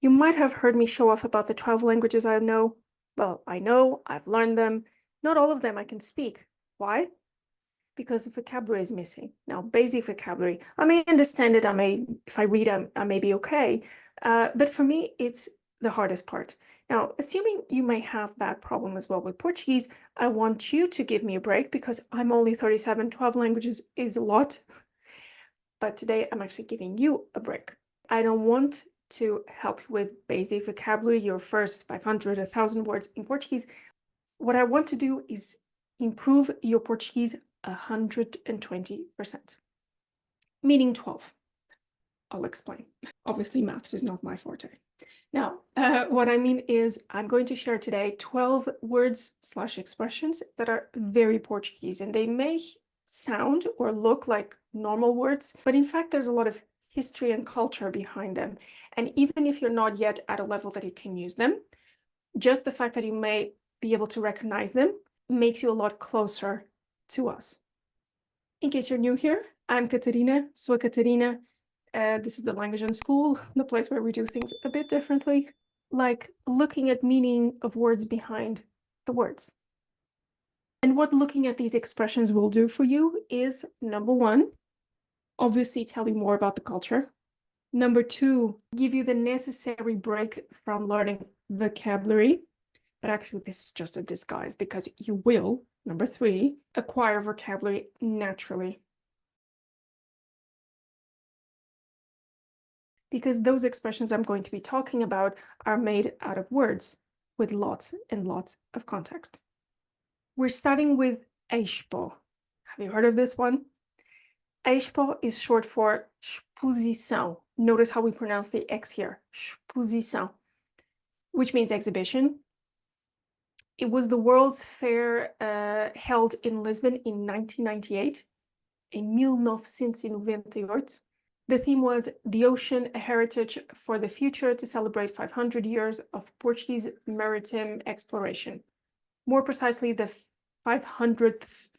You might have heard me show off about the 12 languages I know. Well, I know, I've learned them. Not all of them I can speak. Why? Because the vocabulary is missing. Now, basic vocabulary, I may understand it, if I read, I may be okay. But for me, it's the hardest part. Now, assuming you may have that problem as well with Portuguese, I want you to give me a break because I'm only 37, 12 languages is a lot. But today I'm actually giving you a break. I don't want to help you with basic vocabulary, your first 500, 1,000 words in Portuguese. What I want to do is improve your Portuguese 120%, meaning 12. I'll explain. Obviously, maths is not my forte. Now, what I mean is I'm going to share today 12 words / expressions that are very Portuguese, and they may sound or look like normal words, but in fact, there's a lot of history and culture behind them. And even if you're not yet at a level that you can use them, just the fact that you may be able to recognize them makes you a lot closer to us. In case you're new here, I'm Catarina, sou a Catarina. This is the Language Unschool, the place where we do things a bit differently, like looking at meaning of words behind the words. And what looking at these expressions will do for you is, number one, obviously tell you more about the culture. Number two, give you the necessary break from learning vocabulary. But actually, this is just a disguise because you will, number three, acquire vocabulary naturally. Because those expressions I'm going to be talking about are made out of words with lots and lots of context. We're starting with expo. Have you heard of this one? Expo is short for exposição. Notice how we pronounce the X here, exposição, which means exhibition. It was the World's Fair held in Lisbon in 1998, in 1998. The theme was The Ocean, a Heritage for the Future to celebrate 500 years of Portuguese maritime exploration. More precisely, the 500th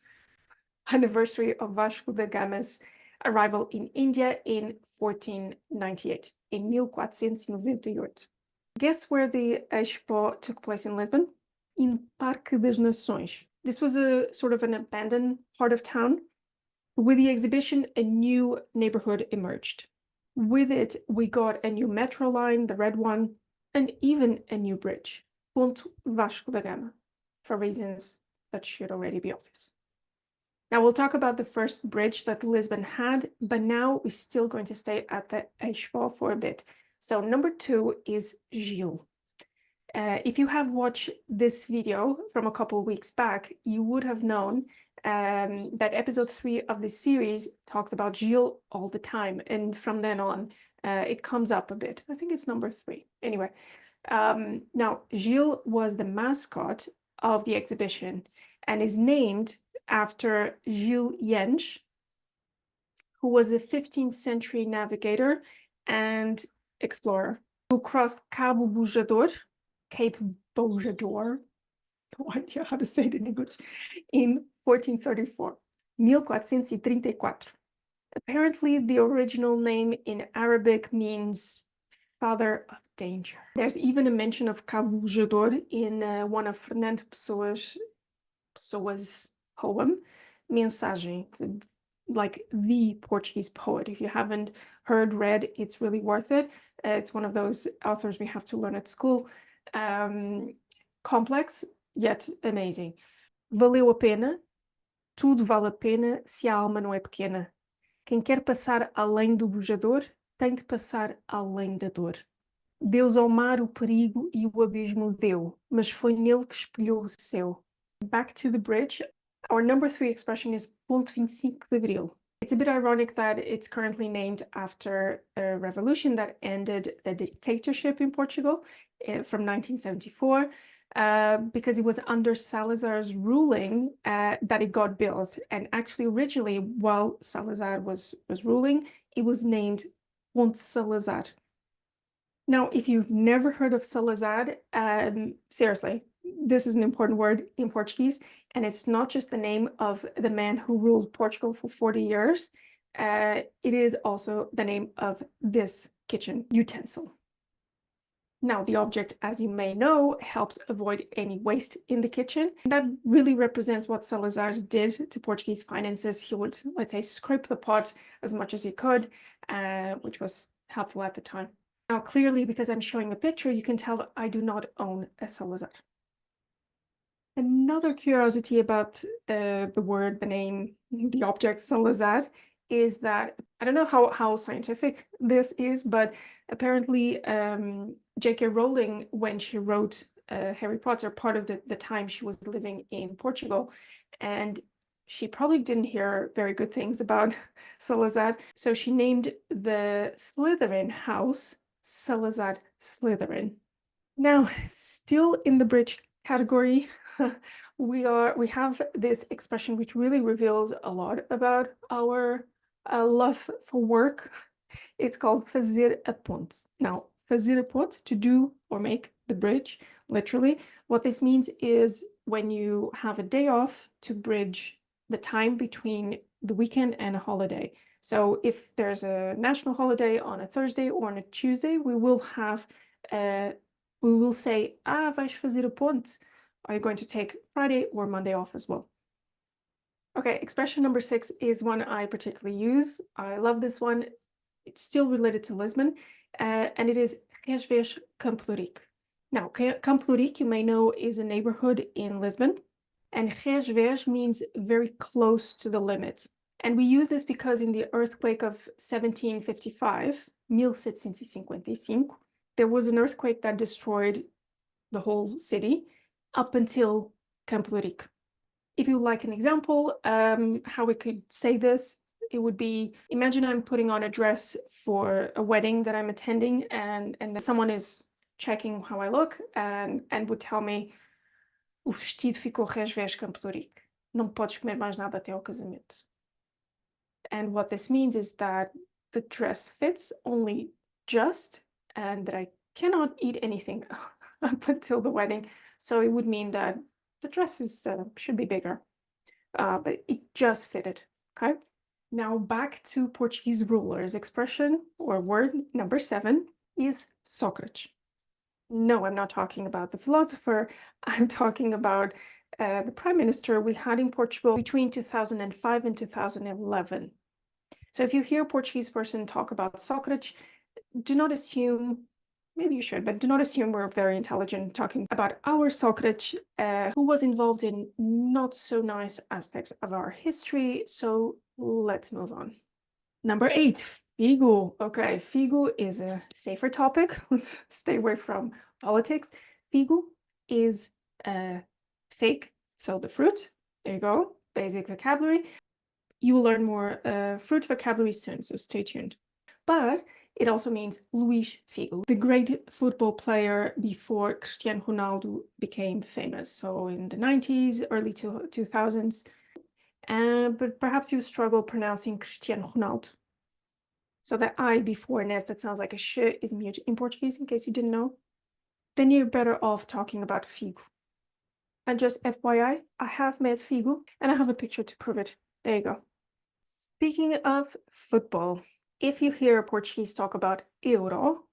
anniversary of Vasco da Gama's arrival in India in 1498, in 1498. Guess where the Expo took place in Lisbon? In Parque das Nações. This was a sort of an abandoned part of town. With the exhibition, a new neighborhood emerged. With it, we got a new metro line, the red one, and even a new bridge, Ponte Vasco da Gama, for reasons that should already be obvious. Now we'll talk about the first bridge that Lisbon had, but now we're still going to stay at the Expo for a bit. So number two is Gil. If you have watched this video from a couple of weeks back, you would have known that episode 3 of this series talks about Gil all the time. And from then on, it comes up a bit. I think it's number 3. Anyway, now Gil was the mascot of the exhibition and is named after Gil Jens, who was a 15th century navigator and explorer who crossed Cabo Bojador, Cape Bojador, no idea how to say it in English, in 1434, 1434. Apparently, the original name in Arabic means father of danger. There's even a mention of Cabo Bojador in one of Fernando Pessoa's poem, Mensagem, like the Portuguese poet. If you haven't read, it's really worth it. It's one of those authors we have to learn at school. Complex, yet amazing. Valeu a pena, tudo vale a pena se a alma não é pequena. Quem quer passar além do bujador, tem de passar além da dor. Deus ao mar o perigo e o abismo deu, mas foi nele que espelhou o céu. Back to the bridge. Our number 3 expression is Ponto 25 de Abril. It's a bit ironic that it's currently named after a revolution that ended the dictatorship in Portugal from 1974, because it was under Salazar's ruling that it got built. And actually, originally, while Salazar was ruling, it was named Ponte Salazar. Now, if you've never heard of Salazar, seriously, this is an important word in Portuguese, and it's not just the name of the man who ruled Portugal for 40 years. It is also the name of this kitchen utensil. Now, the object, as you may know, helps avoid any waste in the kitchen. That really represents what Salazar did to Portuguese finances. He would, let's say, scrape the pot as much as he could, which was helpful at the time. Now, clearly, because I'm showing a picture, you can tell that I do not own a Salazar. Another curiosity about the word, the name, the object Salazar is that I don't know how scientific this is, but apparently J.K. Rowling, when she wrote Harry Potter, part of the time she was living in Portugal, and she probably didn't hear very good things about Salazar, so she named the Slytherin house Salazar Slytherin. Now, still in the bridge category, we have this expression which really reveals a lot about our love for work. It's called fazer a ponte. Now, fazer a ponte, to do or make the bridge, literally. What this means is when you have a day off to bridge the time between the weekend and a holiday. So if there's a national holiday on a Thursday or on a Tuesday, we will say, vais fazer a ponte. Are you going to take Friday or Monday off as well? Okay, expression number 6 is one I particularly use. I love this one. It's still related to Lisbon, and it is Resves Campo de Rico. Now, Campo de Rico, you may know, is a neighborhood in Lisbon, and Resves means very close to the limit. And we use this because in the earthquake of 1755, 1755, there was an earthquake that destroyed the whole city up until Campo de Rico. If you like an example, how we could say this, it would be, imagine I'm putting on a dress for a wedding that I'm attending, and then someone is checking how I look and would tell me, o vestido ficou resvés Campo de Rico. Não podes comer mais nada até ao casamento. And what this means is that the dress fits only just, and that I cannot eat anything up until the wedding. So it would mean that the dress should be bigger, but it just fitted, okay? Now back to Portuguese rulers. Expression or word number 7 is Sócrates. No, I'm not talking about the philosopher. I'm talking about the prime minister we had in Portugal between 2005 and 2011. So if you hear a Portuguese person talk about Sócrates, do not assume, maybe you should, but do not assume we're very intelligent talking about our Sócrates, who was involved in not so nice aspects of our history. So let's move on. Number 8, figo. Okay, figo is a safer topic. Let's stay away from politics. Figo is a fig, so the fruit. There you go, basic vocabulary. You will learn more fruit vocabulary soon, so stay tuned. But it also means Luís Figo, the great football player before Cristiano Ronaldo became famous. So in the 90s, early 2000s. But perhaps you struggle pronouncing Cristiano Ronaldo. So that I before an S that sounds like a sh is mute in Portuguese, in case you didn't know. Then you're better off talking about Figo. And just FYI, I have met Figo, and I have a picture to prove it. There you go. Speaking of football, if you hear a Portuguese talk about euro,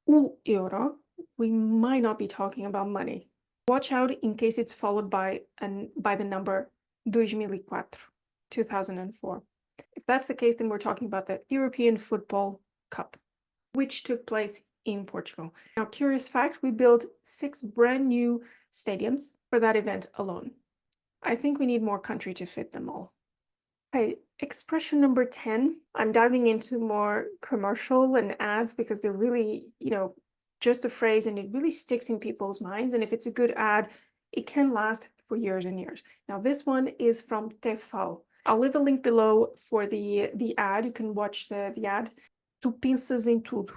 o euro, we might not be talking about money. Watch out in case it's followed by the number 2004, 2004. If that's the case, then we're talking about the European Football Cup, which took place in Portugal. Now, curious fact, we built 6 brand new stadiums for that event alone. I think we need more country to fit them all. Okay, expression number 10. I'm diving into more commercial and ads because they're really, just a phrase and it really sticks in people's minds. And if it's a good ad, it can last for years and years. Now, this one is from Tefal. I'll leave a link below for the ad. You can watch the ad. Tu pensas em tudo.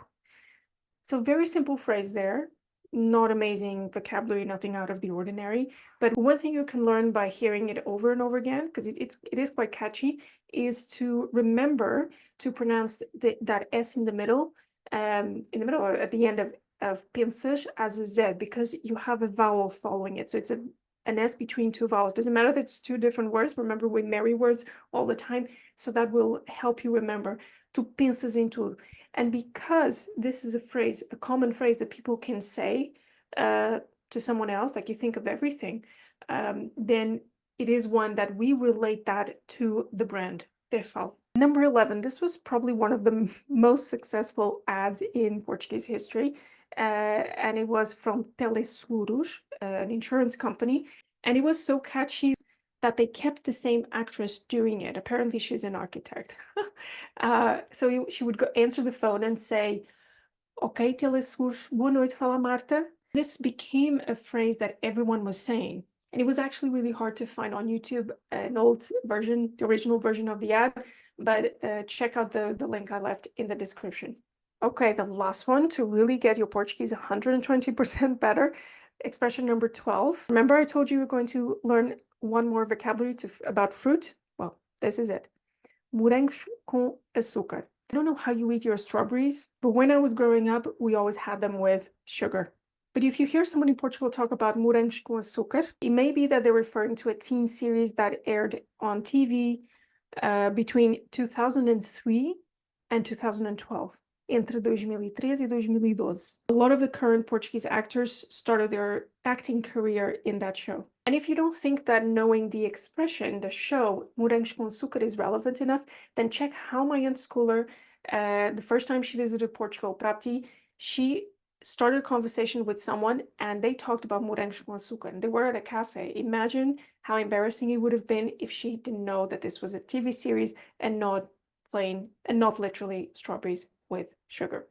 So very simple phrase there. Not amazing vocabulary, nothing out of the ordinary. But one thing you can learn by hearing it over and over again, because it is quite catchy, is to remember to pronounce that S in the middle or at the end of pensas as a Z, because you have a vowel following it. So it's a an S between two vowels. Doesn't matter that it's two different words. Remember, we marry words all the time. So that will help you remember. Tu pensas em tudo. And because this is a phrase, a common phrase that people can say to someone else, like you think of everything, then it is one that we relate that to the brand, Tefal. Number 11, this was probably one of the most successful ads in Portuguese history. And it was from Teleseguros, an insurance company. And it was so catchy that they kept the same actress doing it. Apparently, she's an architect. So she would go answer the phone and say, Ok, Teleseguros, boa noite, fala Marta. This became a phrase that everyone was saying. And it was actually really hard to find on YouTube, an old version, the original version of the ad, but check out the link I left in the description. Okay, the last one to really get your Portuguese 120% better. Expression number 12. Remember I told you we're going to learn one more vocabulary about fruit? Well, this is it. Morangos com açúcar. I don't know how you eat your strawberries, but when I was growing up, we always had them with sugar. But if you hear someone in Portugal talk about morangos com açúcar, it may be that they're referring to a teen series that aired on TV between 2003 and 2012. Entre 2013 e 2012. A lot of the current Portuguese actors started their acting career in that show. And if you don't think that knowing the expression, the show, Morangos com açúcar is relevant enough, then check how my unschooler, the first time she visited Portugal, Prati, she started a conversation with someone and they talked about morangos com açúcar and they were at a cafe. Imagine how embarrassing it would have been if she didn't know that this was a TV series and not plain and not literally strawberries with sugar.